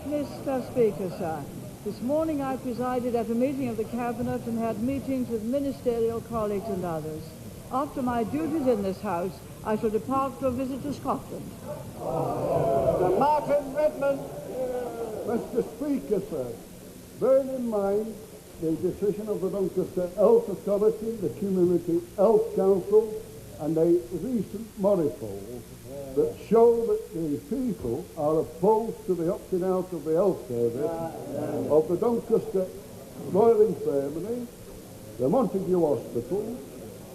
Mr. Speaker, sir, this morning I presided at a meeting of the Cabinet and had meetings with ministerial colleagues and others. After my duties in this House, I shall depart for a visit to Scotland. Sir Martin Redmond. Mr. Speaker, sir, bearing in mind the decision of the Doncaster Health Authority, the Community Health Council, and the recent monopole that show that the people are opposed to the opting out of the health service of the Doncaster Royal Infirmary, the Montague Hospital,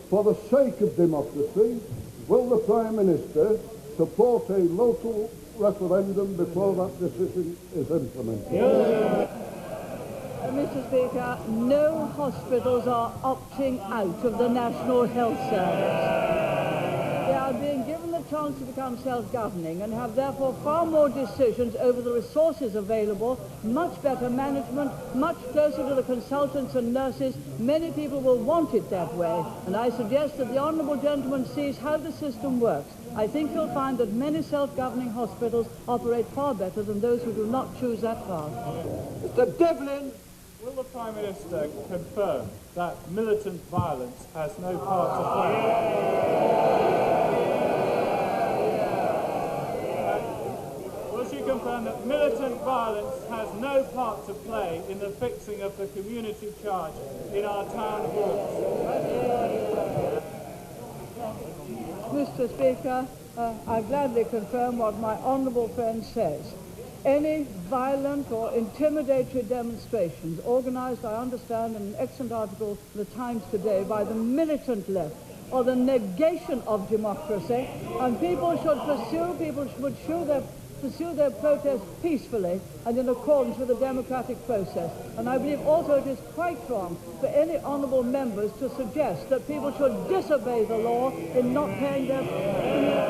for the sake of democracy, will the Prime Minister support a local referendum before that decision is implemented? Mr. Speaker, no hospitals are opting out of the National Health Service. They are being given the chance to become self-governing and have therefore far more decisions over the resources available, much better management, much closer to the consultants and nurses. Many people will want it that way, and I suggest that the honourable gentleman sees how the system works. I think you'll find that many self-governing hospitals operate far better than those who do not choose that path. Mr. Devlin. Will the Prime Minister confirm that militant violence has no part to play? Will she confirm that militant violence has no part to play in the fixing of the community charge in our town halls? Mr. Speaker, I gladly confirm what my honourable friend says. Any violent or intimidatory demonstrations organised, I understand, in an excellent article in the Times today by the militant left, or the negation of democracy, and people should pursue their protest peacefully and in accordance with the democratic process. And I believe also it is quite wrong for any honourable members to suggest that people should disobey the law in not paying their community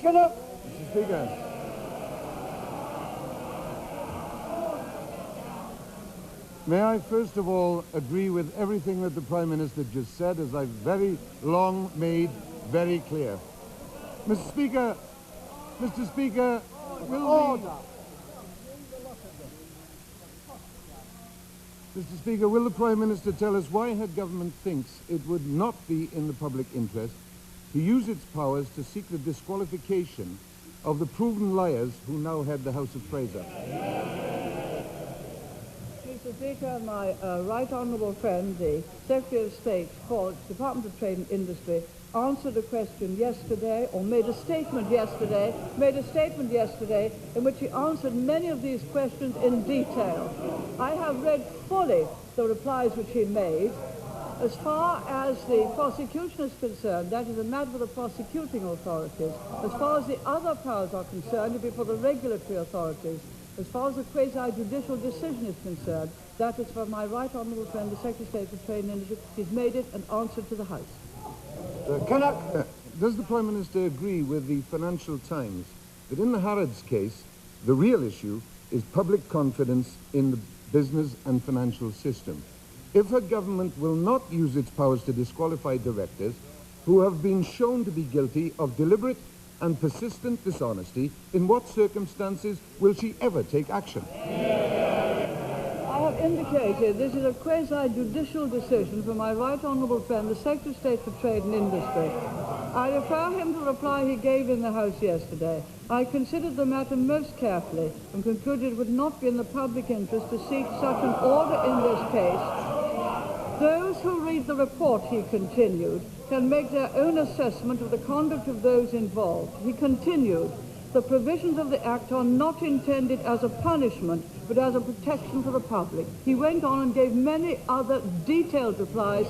tax. Mr. Speaker. May I first of all agree with everything that the Prime Minister just said, as I've very long made very clear. Mr. Speaker, will the Prime Minister tell us why her government thinks it would not be in the public interest to use its powers to seek the disqualification of the proven liars who now head the House of Fraser? Mr. Speaker, my right honourable friend, the Secretary of State for Department of Trade and Industry, answered a question yesterday, or made a statement yesterday in which he answered many of these questions in detail. I have read fully the replies which he made. As far as the prosecution is concerned, that is a matter for the prosecuting authorities. As far as the other powers are concerned, it will be for the regulatory authorities. As far as the quasi-judicial decision is concerned, that is for my right honourable friend, the Secretary of State for Trade and Industry. He's made it and answered to the House. Does the Prime Minister agree with the Financial Times that in the Harrods case, the real issue is public confidence in the business and financial system? If her government will not use its powers to disqualify directors who have been shown to be guilty of deliberate and persistent dishonesty, in what circumstances will she ever take action? I have indicated this is a quasi-judicial decision for my right honourable friend, the Secretary of State for Trade and Industry. I refer him to the reply he gave in the House yesterday. I considered the matter most carefully and concluded it would not be in the public interest to seek such an order in this case. Those who read the report, he continued, can make their own assessment of the conduct of those involved. He continued, the provisions of the Act are not intended as a punishment, but as a protection for the public. He went on and gave many other detailed replies.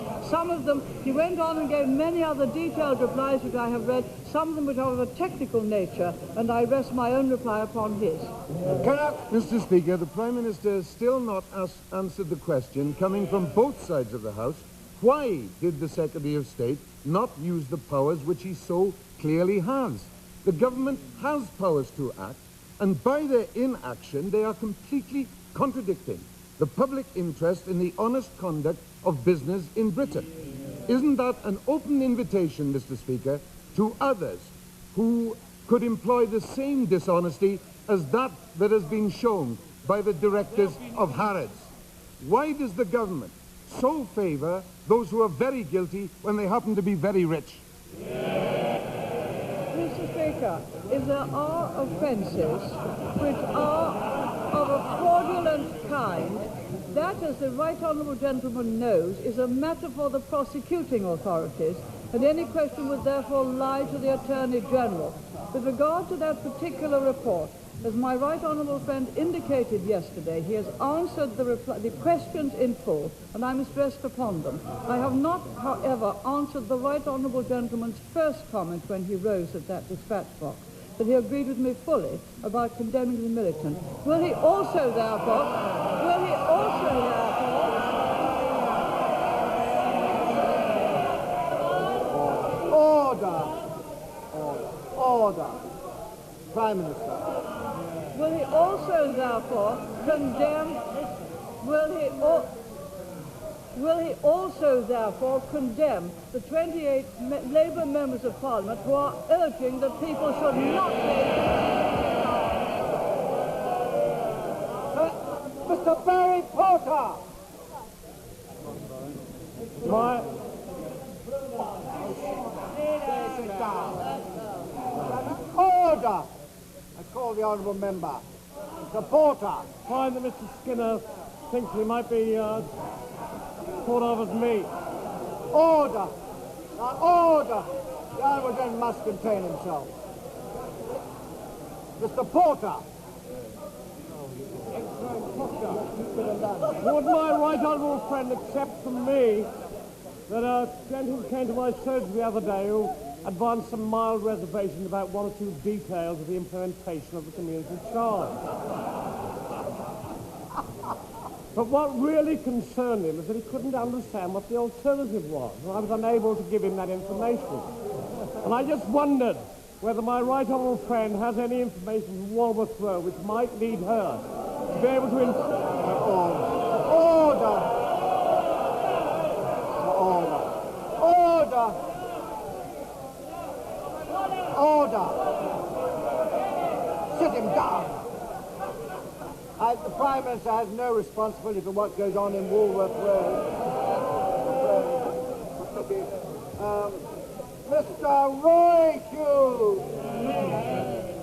He went on and gave many other detailed replies which I have read, some of them which are of a technical nature, and I rest my own reply upon his. Mr. Speaker, the Prime Minister has still not answered the question coming from both sides of the House. Why did the Secretary of State not use the powers which he so clearly has? The government has powers to act, and by their inaction they are completely contradicting the public interest in the honest conduct of business in Britain. Isn't that an open invitation, Mr. Speaker, to others who could employ the same dishonesty as that has been shown by the directors of Harrods? Why does the government so favour those who are very guilty when they happen to be very rich? Mr. Speaker, if there are offences which are of a fraudulent kind, that, as the right honourable gentleman knows, is a matter for the prosecuting authorities, and any question would therefore lie to the Attorney General. With regard to that particular report, as my right honourable friend indicated yesterday, he has answered the questions in full, and I must rest upon them. I have not, however, answered the right honourable gentleman's first comment when he rose at that dispatch box, that he agreed with me fully about condemning the militant. Will he also, therefore, Order. Prime Minister. Will he also, therefore, condemn... Will he also, therefore, condemn the 28 Labour members of Parliament who are urging that people should not pay... Mr. Barry Porter! Order! I call the honourable member. Mr. Porter. Find that Mr. Skinner thinks he might be thought of as me. Order! Now, order! The honourable gentleman must contain himself. Mr. Porter. Would my right honourable friend accept from me that a gentleman came to my surgery the other day who advanced some mild reservation about one or two details of the implementation of the community charge? But what really concerned him is that he couldn't understand what the alternative was, and I was unable to give him that information. And I just wondered whether my right honourable friend has any information from Walworth Row which might lead her to be able to... Order! Order! Order! Sit him down! The Prime Minister has no responsibility for what goes on in Walworth Road. Mr. Roy Hughes!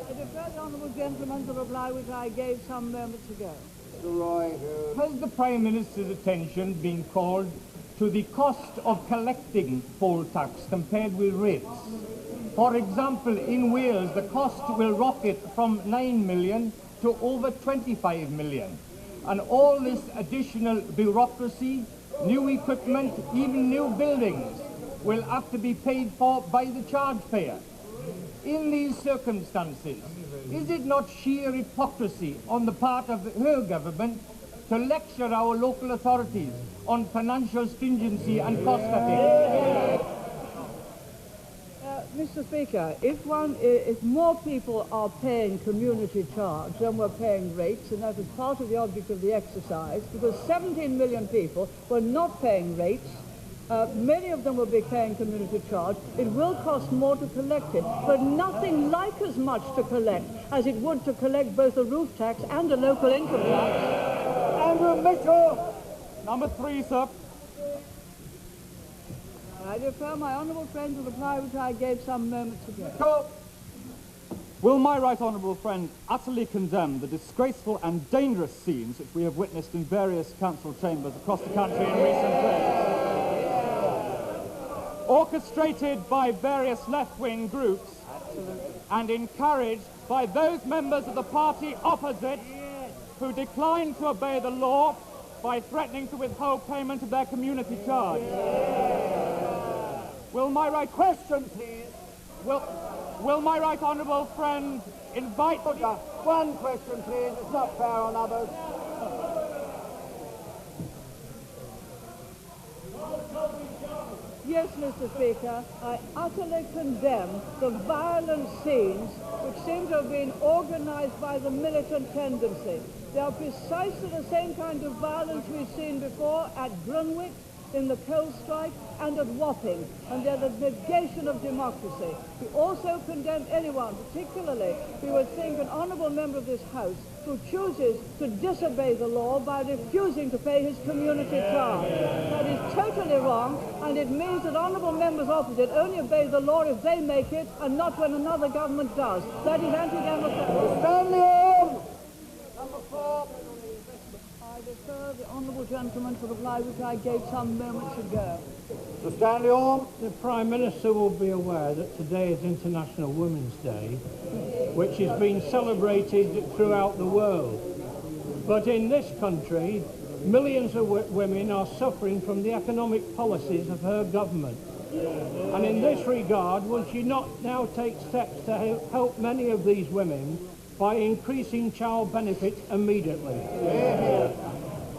I defer the honourable gentleman to reply which I gave some moments ago. Mr. Roy Hughes. Has the Prime Minister's attention been called to the cost of collecting poll tax compared with rates? For example, in Wales, the cost will rocket from 9 million to over 25 million. And all this additional bureaucracy, new equipment, even new buildings, will have to be paid for by the charge payer. In these circumstances, is it not sheer hypocrisy on the part of her government to lecture our local authorities on financial stringency and cost cutting? Mr. Speaker, if more people are paying community charge than we're paying rates, and that is part of the object of the exercise, because 17 million people were not paying rates, many of them will be paying community charge. It will cost more to collect it, but nothing like as much to collect as it would to collect both a roof tax and a local income tax. Andrew Mitchell! Number 3, sir. I defer my honourable friend to reply which I gave some moments ago. Will my right honourable friend utterly condemn the disgraceful and dangerous scenes which we have witnessed in various council chambers across the country in recent days? Orchestrated by various left-wing groups and encouraged by those members of the party opposite who decline to obey the law by threatening to withhold payment of their community charge. Will my right... Question, please. Will my right honourable friend invite... One question, please. It's not fair on others. Yes, Mr. Speaker, I utterly condemn the violent scenes which seem to have been organised by the militant tendency. They are precisely the same kind of violence we've seen before at Grunwick, in the coal strike and at Wapping, and they're the negation of democracy. We also condemn anyone, particularly we would think an honourable member of this House, who chooses to disobey the law by refusing to pay his community charge. That is totally wrong, and it means that honourable members opposite only obey the law if they make it, and not when another government does. That is anti-democratic. Stanley! Number 4. I defer the honourable gentleman to the reply which I gave some moments ago. Mr. Stanley Orme. The Prime Minister will be aware that today is International Women's Day, which is being celebrated throughout the world. But in this country, millions of women are suffering from the economic policies of her government. And in this regard, will she not now take steps to help many of these women by increasing child benefits immediately?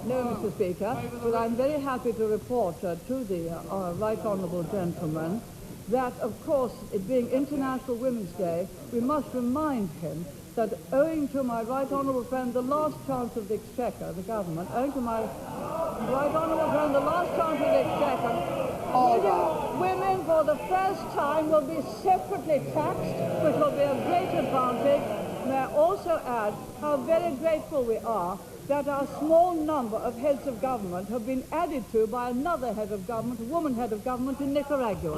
No, Mr. Speaker, but I'm very happy to report to the Right Honourable Gentleman that, of course, it being International Women's Day, we must remind him that owing to my Right Honourable friend, the last chance of the Exchequer, the government, owing to my Right Honourable friend, the last chance of the Exchequer, women for the first time will be separately taxed, which will be a great advantage. May I also add how very grateful we are that our small number of heads of government have been added to by another head of government, a woman head of government in Nicaragua.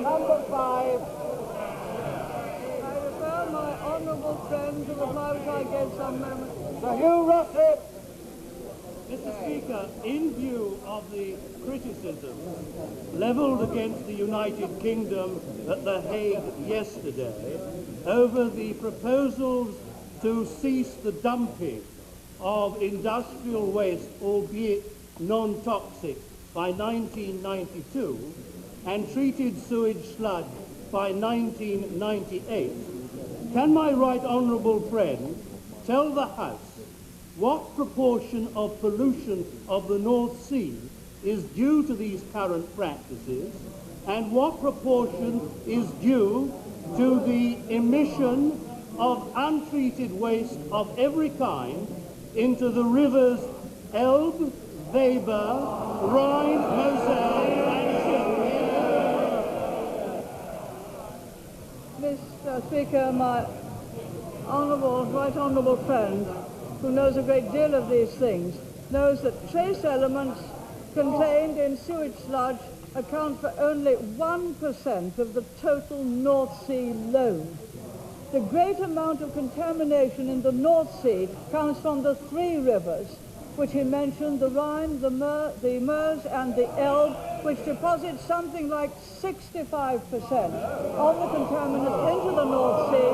Number 5. I refer my honourable friend to the reply which I gave some moments. Sir Hugh Russell. Mr. Speaker, in view of the criticism levelled against the United Kingdom at The Hague yesterday over the proposals to cease the dumping of industrial waste, albeit non-toxic, by 1992 and treated sewage sludge by 1998, can my right honourable friend tell the House what proportion of pollution of the North Sea is due to these current practices, and what proportion is due to the emission of untreated waste of every kind into the rivers Elbe, Weber, Rhine, Moselle, and Mr. Speaker, my right honourable friend, who knows a great deal of these things, knows that trace elements contained in sewage sludge account for only 1% of the total North Sea load. The great amount of contamination in the North Sea comes from the 3 rivers, which he mentioned, the Rhine, the Meuse and the Elbe, which deposit something like 65% of the contaminants into the North Sea,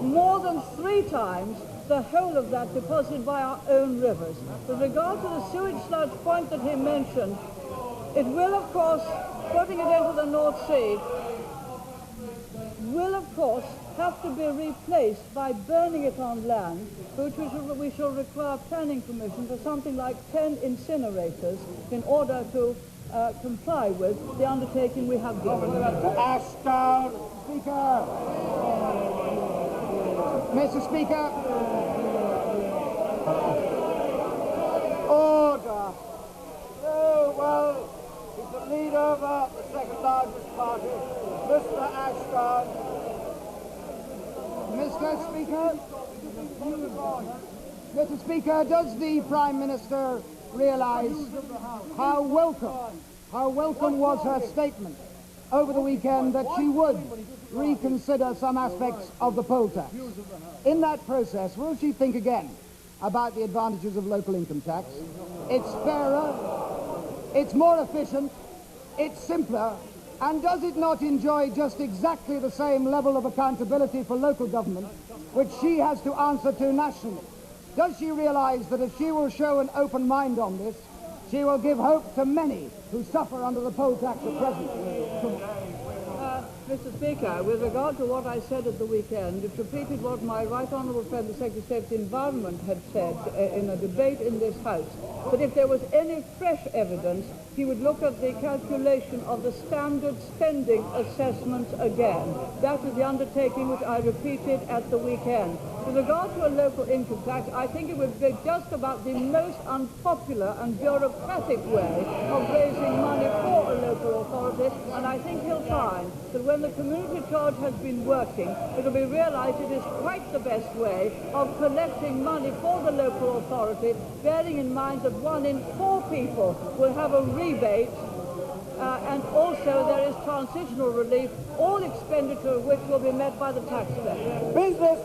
more than 3 times the whole of that deposited by our own rivers. With regard to the sewage sludge point that he mentioned, it will, of course, putting it into the North Sea, will, of course, have to be replaced by burning it on land, which we shall require planning permission for something like 10 incinerators in order to comply with the undertaking we have given. Ashdown. Speaker. Mr. Speaker. Order. Oh, well, he's the leader of the second largest party, Mr. Ashdown. Mr. Speaker, does the Prime Minister realise how welcome was her statement over the weekend that she would reconsider some aspects of the poll tax? In that process, will she think again about the advantages of local income tax? It's fairer, it's more efficient, it's simpler, and does it not enjoy just exactly the same level of accountability for local government which she has to answer to nationally? Does she realise that if she will show an open mind on this, she will give hope to many who suffer under the poll tax at present? Mr. Speaker, with regard to what I said at the weekend, it repeated what my right honourable friend, the Secretary of State for the Environment, had said in a debate in this House, that if there was any fresh evidence, he would look at the calculation of the standard spending assessments again. That is the undertaking which I repeated at the weekend. With regard to a local income tax, I think it would be just about the most unpopular and bureaucratic way of raising money for a local authority, and I think he'll find that when the community charge has been working, it will be realised it is quite the best way of collecting money for the local authority, bearing in mind that 1 in 4 people will have a rebate, and also there is transitional relief, all expenditure of which will be met by the taxpayer. Business